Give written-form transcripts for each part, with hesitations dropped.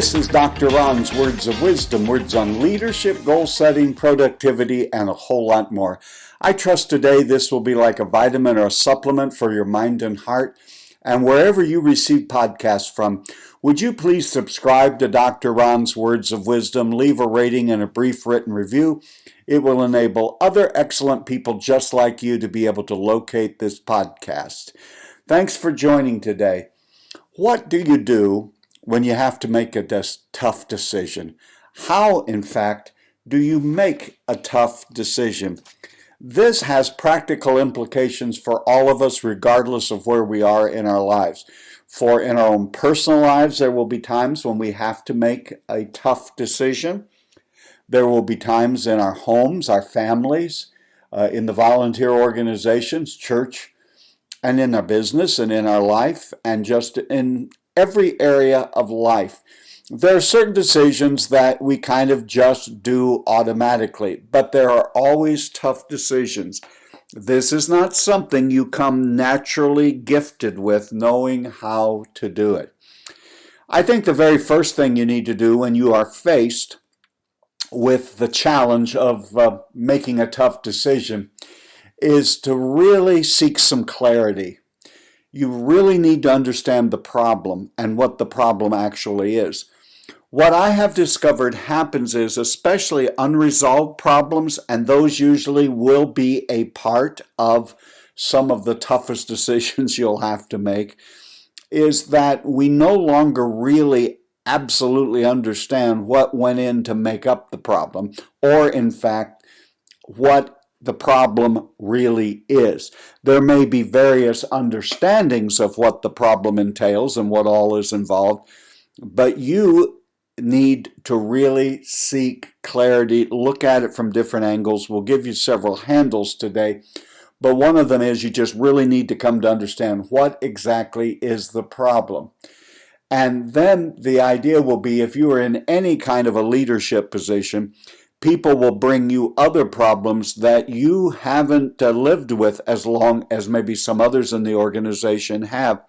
This is Dr. Ron's Words of Wisdom, words on leadership, goal setting, productivity, and a whole lot more. I trust today this will be like a vitamin or a supplement for your mind and heart. And wherever you receive podcasts from, would you please subscribe to Dr. Ron's Words of Wisdom, leave a rating and a brief written review. It will enable other excellent people just like you to be able to locate this podcast. Thanks for joining today. What do you do when you have to make a tough decision? How, in fact, do you make a tough decision? This has practical implications for all of us, regardless of where we are in our lives. For in our own personal lives, there will be times when we have to make a tough decision. There will be times in our homes, our families, in the volunteer organizations, church, and in our business and in our life, and just in every area of life. There are certain decisions that we kind of just do automatically, but there are always tough decisions. This is not something you come naturally gifted with, knowing how to do it. I think the very first thing you need to do when you are faced with the challenge of making a tough decision is to really seek some clarity. You really need to understand the problem and what the problem actually is. What I have discovered happens is, especially unresolved problems, and those usually will be a part of some of the toughest decisions you'll have to make, is that we no longer really absolutely understand what went in to make up the problem, or in fact, what the problem really is. There may be various understandings of what the problem entails and what all is involved, but you need to really seek clarity, look at it from different angles. We'll give you several handles today, but one of them is you just really need to come to understand what exactly is the problem. And then the idea will be, if you are in any kind of a leadership position, people will bring you other problems that you haven't lived with as long as maybe some others in the organization have.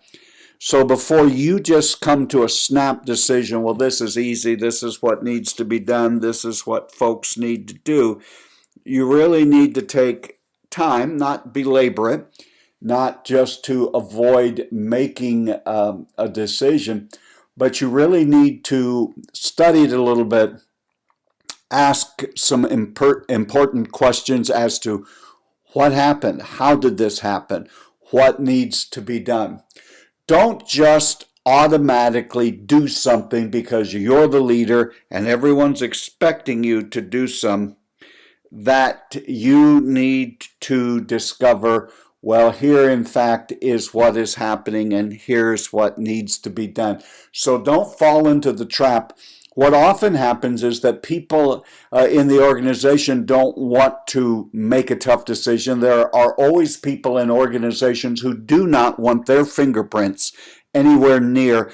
So before you just come to a snap decision, well, this is easy, this is what needs to be done, this is what folks need to do, you really need to take time, not belabor it, not just to avoid making a decision, but you really need to study it a little bit, ask some important questions as to what happened, how did this happen, what needs to be done. Don't just automatically do something because you're the leader and everyone's expecting you to do some. That you need to discover, well, here in fact is what is happening and here's what needs to be done. So don't fall into the trap. What often happens is that people in the organization don't want to make a tough decision. There are always people in organizations who do not want their fingerprints anywhere near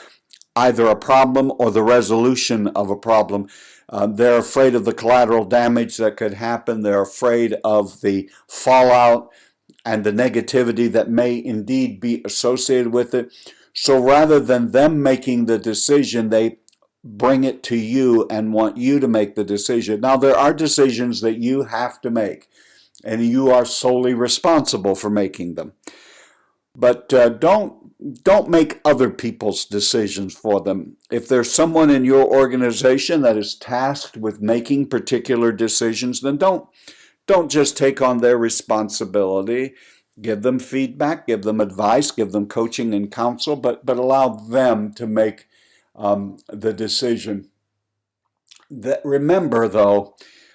either a problem or the resolution of a problem. They're afraid of the collateral damage that could happen. They're afraid of the fallout and the negativity that may indeed be associated with it. So rather than them making the decision, they bring it to you and want you to make the decision. Now, there are decisions that you have to make, and you are solely responsible for making them. But don't make other people's decisions for them. If there's someone in your organization that is tasked with making particular decisions, then don't just take on their responsibility. Give them feedback, give them advice, give them coaching and counsel, but allow them to make the decision. Remember, though,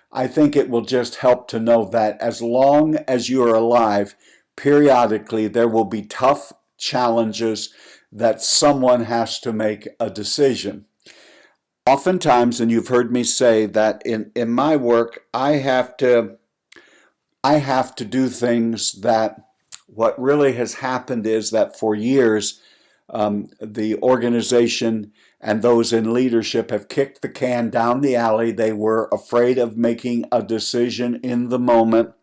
I think it will just help to know that as long as you are alive, periodically there will be tough challenges that someone has to make a decision. Oftentimes, and you've heard me say that in my work, I have to do things that what really has happened is that for years, the organization and those in leadership have kicked the can down the alley. They were afraid of making a decision in the moment,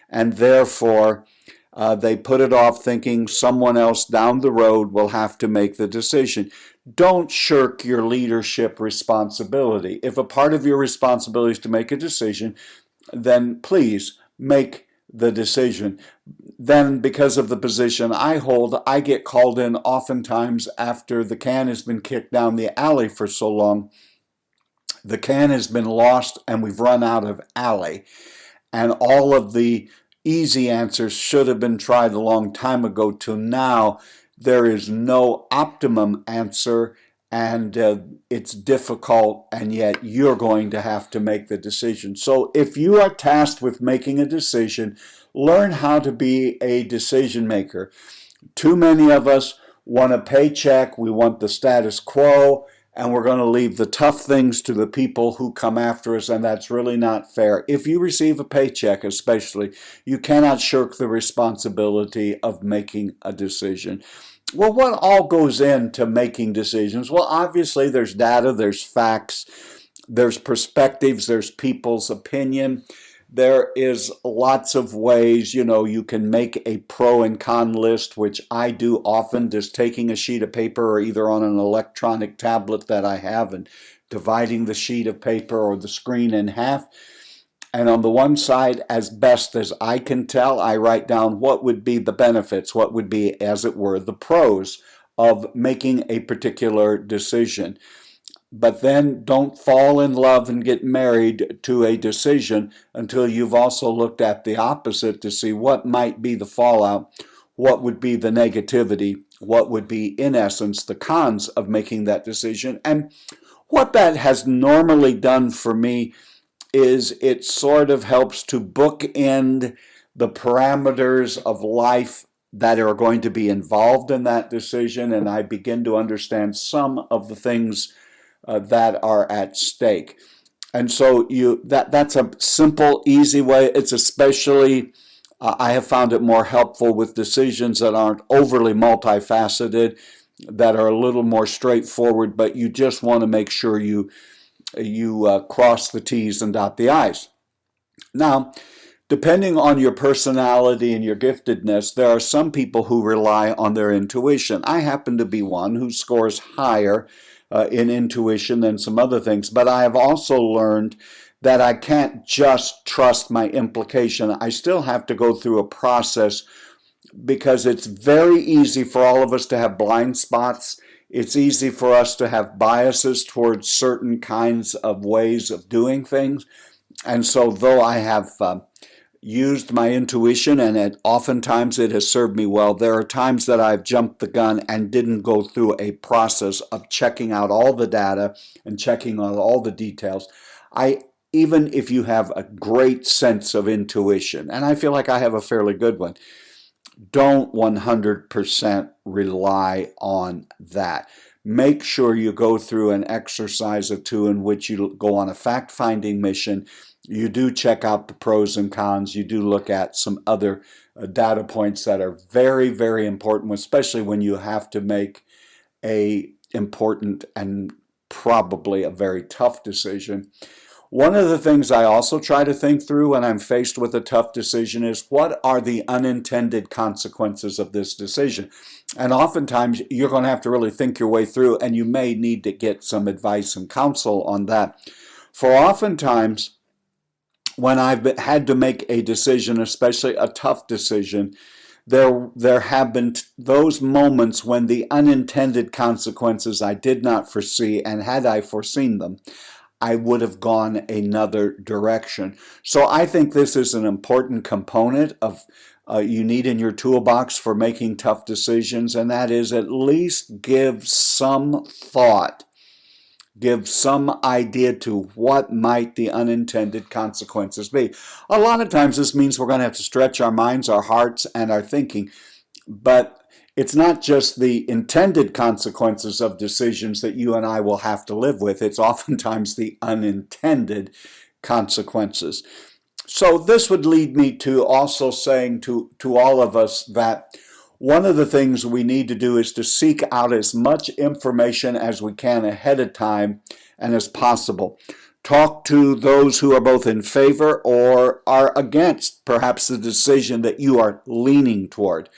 and therefore They put it off thinking someone else down the road will have to make the decision. Don't shirk your leadership responsibility. If a part of your responsibility is to make a decision, then please make the decision. Then, because of the position I hold, I get called in oftentimes after the can has been kicked down the alley for so long. The can has been lost and we've run out of alley. And all of the easy answers should have been tried a long time ago to now. There is no optimum answer, and it's difficult, and yet you're going to have to make the decision. So if you are tasked with making a decision, learn how to be a decision maker. Too many of us want a paycheck, we want the status quo, and we're going to leave the tough things to the people who come after us, and that's really not fair. If you receive a paycheck especially, you cannot shirk the responsibility of making a decision. Well, what all goes into making decisions? Well, obviously there's data, there's facts, there's perspectives, there's people's opinion. There is lots of ways, you can make a pro and con list, which I do often, just taking a sheet of paper or either on an electronic tablet that I have and dividing the sheet of paper or the screen in half. And on the one side, as best as I can tell, I write down what would be the benefits, what would be, as it were, the pros of making a particular decision. But then don't fall in love and get married to a decision until you've also looked at the opposite to see what might be the fallout, what would be the negativity, what would be, in essence, the cons of making that decision. And what that has normally done for me is it sort of helps to bookend the parameters of life that are going to be involved in that decision, and I begin to understand some of the things that are at stake. And so that's a simple, easy way. It's especially, I have found it more helpful with decisions that aren't overly multifaceted, that are a little more straightforward, but you just want to make sure you cross the T's and dot the I's. Now, depending on your personality and your giftedness, there are some people who rely on their intuition. I happen to be one who scores higher in intuition than some other things, but I have also learned that I can't just trust my implication. I still have to go through a process because it's very easy for all of us to have blind spots. It's easy for us to have biases towards certain kinds of ways of doing things. And so though I have used my intuition, and oftentimes it has served me well, there are times that I've jumped the gun and didn't go through a process of checking out all the data and checking out all the details. Even if you have a great sense of intuition, and I feel like I have a fairly good one, don't 100% rely on that. Make sure you go through an exercise or two in which you go on a fact-finding mission. You do check out the pros and cons. You do look at some other data points that are very, very important, especially when you have to make a important and probably a very tough decision. One of the things I also try to think through when I'm faced with a tough decision is, what are the unintended consequences of this decision? And oftentimes you're going to have to really think your way through, and you may need to get some advice and counsel on that. For oftentimes when I've had to make a decision, especially a tough decision, there have been those moments when the unintended consequences I did not foresee, and had I foreseen them, I would have gone another direction. So I think this is an important component of you need in your toolbox for making tough decisions, and that is at least give some thought, give some idea to what might the unintended consequences be. A lot of times this means we're going to have to stretch our minds, our hearts, and our thinking, but it's not just the intended consequences of decisions that you and I will have to live with. It's oftentimes the unintended consequences. So this would lead me to also saying to all of us that one of the things we need to do is to seek out as much information as we can ahead of time and as possible. Talk to those who are both in favor or are against perhaps the decision that you are leaning toward.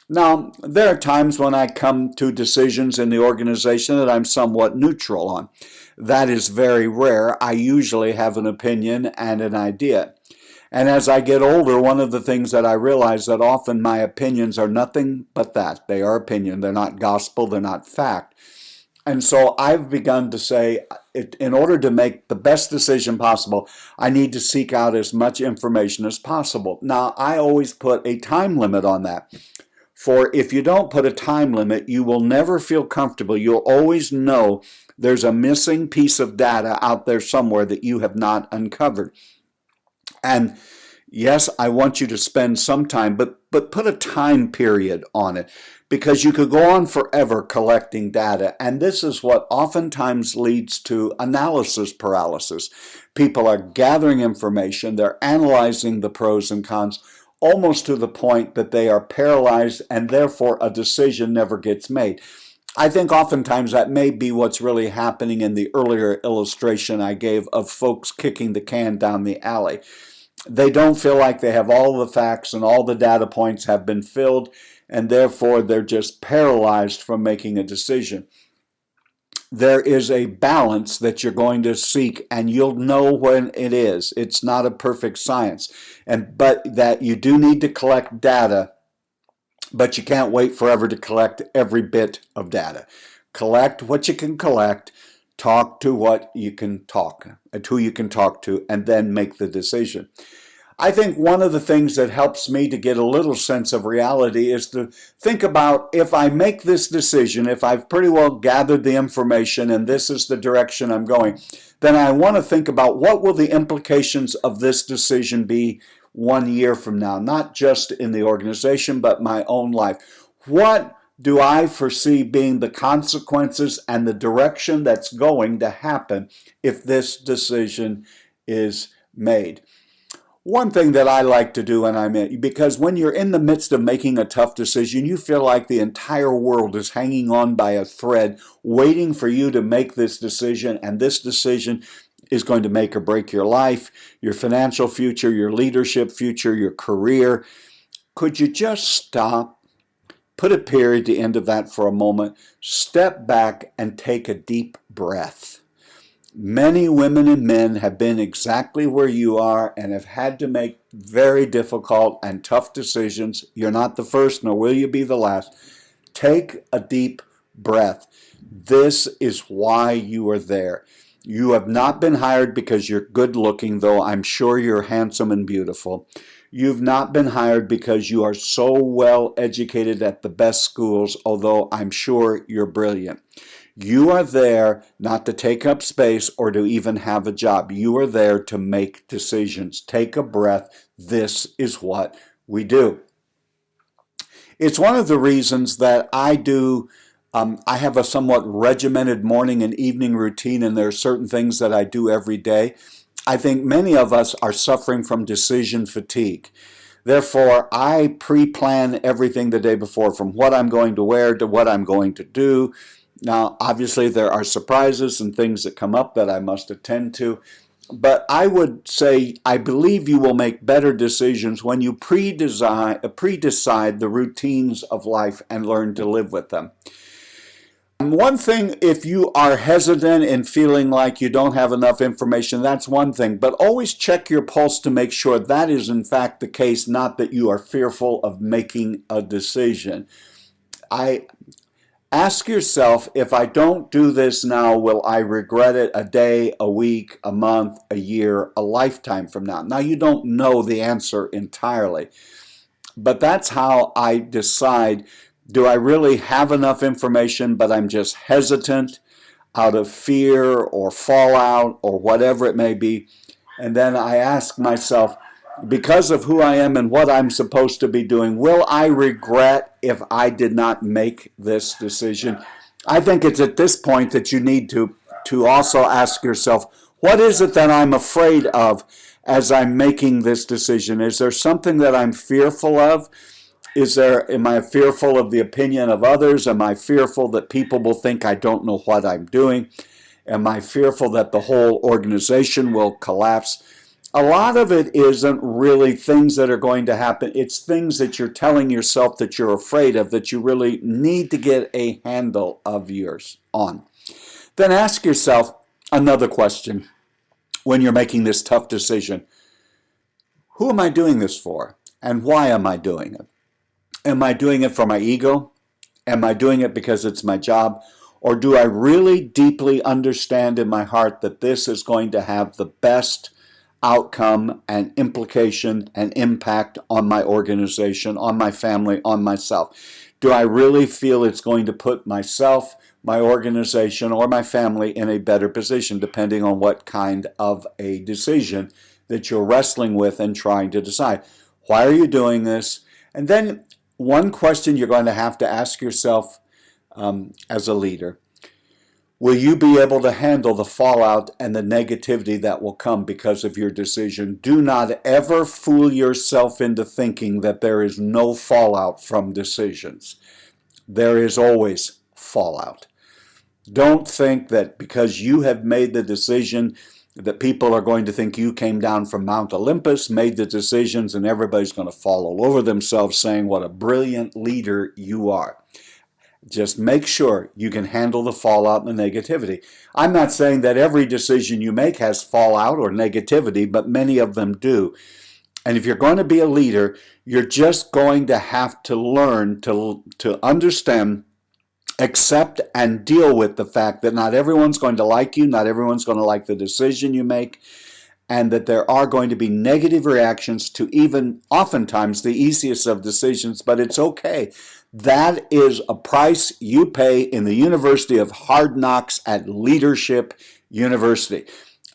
Now, there are times when I come to decisions in the organization that I'm somewhat neutral on. That is very rare. I usually have an opinion and an idea. And as I get older, one of the things that I realize that often my opinions are nothing but that. They are opinion. They're not gospel. They're not fact. And so I've begun to say, in order to make the best decision possible, I need to seek out as much information as possible. Now, I always put a time limit on that. For if you don't put a time limit, you will never feel comfortable. You'll always know there's a missing piece of data out there somewhere that you have not uncovered. And yes, I want you to spend some time, but put a time period on it, because you could go on forever collecting data. And this is what oftentimes leads to analysis paralysis. People are gathering information, they're analyzing the pros and cons, almost to the point that they are paralyzed, and therefore a decision never gets made. I think oftentimes that may be what's really happening in the earlier illustration I gave of folks kicking the can down the alley. They don't feel like they have all the facts and all the data points have been filled, and therefore they're just paralyzed from making a decision. There is a balance that you're going to seek, and you'll know when it is. It's not a perfect science, but that you do need to collect data, but you can't wait forever to collect every bit of data. Collect what you can collect, talk to what you can talk, and who you can talk to, and then make the decision. I think one of the things that helps me to get a little sense of reality is to think about, if I make this decision, if I've pretty well gathered the information and this is the direction I'm going, then I want to think about what will the implications of this decision be 1 year from now, not just in the organization, but my own life. What do I foresee being the consequences and the direction that's going to happen if this decision is made? One thing that I like to do when I'm in, because when you're in the midst of making a tough decision, you feel like the entire world is hanging on by a thread, waiting for you to make this decision, and this decision is going to make or break your life, your financial future, your leadership future, your career. Could you just stop, put a period at the end of that for a moment, step back and take a deep breath? Many women and men have been exactly where you are and have had to make very difficult and tough decisions. You're not the first, nor will you be the last. Take a deep breath. This is why you are there. You have not been hired because you're good looking, though I'm sure you're handsome and beautiful. You've not been hired because you are so well educated at the best schools, although I'm sure you're brilliant. You are there not to take up space or to even have a job. You are there to make decisions. Take a breath. This is what we do. It's one of the reasons that I have a somewhat regimented morning and evening routine, and there are certain things that I do every day. I think many of us are suffering from decision fatigue. Therefore, I pre-plan everything the day before, from what I'm going to wear to what I'm going to do. Now, obviously, there are surprises and things that come up that I must attend to, but I would say I believe you will make better decisions when you pre-decide the routines of life and learn to live with them. And one thing, if you are hesitant and feeling like you don't have enough information, that's one thing, but always check your pulse to make sure that is in fact the case, not that you are fearful of making a decision. Ask yourself, if I don't do this now, will I regret it a day, a week, a month, a year, a lifetime from now? Now, you don't know the answer entirely, but that's how I decide, do I really have enough information, but I'm just hesitant out of fear or fallout or whatever it may be? And then I ask myself, because of who I am and what I'm supposed to be doing, will I regret if I did not make this decision? I think it's at this point that you need to also ask yourself, what is it that I'm afraid of as I'm making this decision? Is there something that I'm fearful of? Am I fearful of the opinion of others? Am I fearful that people will think I don't know what I'm doing? Am I fearful that the whole organization will collapse? a lot of it isn't really things that are going to happen. It's things that you're telling yourself that you're afraid of, that you really need to get a handle of yours on. Then ask yourself another question when you're making this tough decision. Who am I doing this for? And why am I doing it? Am I doing it for my ego? Am I doing it because it's my job? Or do I really deeply understand in my heart that this is going to have the best outcome and implication and impact on my organization, on my family, on myself? Do I really feel it's going to put myself, my organization, or my family in a better position, depending on what kind of a decision that you're wrestling with and trying to decide? Why are you doing this? And then one question you're going to have to ask yourself as a leader: will you be able to handle the fallout and the negativity that will come because of your decision? Do not ever fool yourself into thinking that there is no fallout from decisions. There is always fallout. Don't think that because you have made the decision that people are going to think you came down from Mount Olympus, made the decisions, and everybody's going to fall all over themselves saying what a brilliant leader you are. Just make sure you can handle the fallout and the negativity. I'm not saying that every decision you make has fallout or negativity, but many of them do. And if you're going to be a leader, you're just going to have to learn to understand, accept, and deal with the fact that not everyone's going to like you, not everyone's going to like the decision you make, and that there are going to be negative reactions to even oftentimes the easiest of decisions, but it's okay. That is a price you pay in the University of Hard Knocks at Leadership University.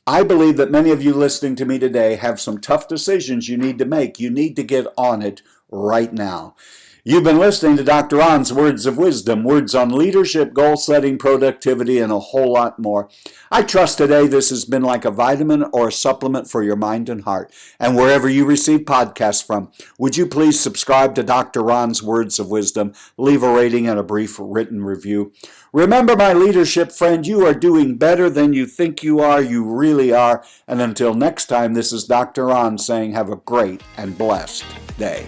I believe that many of you listening to me today have some tough decisions you need to make. You need to get on it right now. You've been listening to Dr. Ron's Words of Wisdom, words on leadership, goal setting, productivity, and a whole lot more. I trust today this has been like a vitamin or a supplement for your mind and heart. And wherever you receive podcasts from, would you please subscribe to Dr. Ron's Words of Wisdom, leave a rating and a brief written review. Remember, my leadership friend, you are doing better than you think you are. You really are. And until next time, this is Dr. Ron saying have a great and blessed day.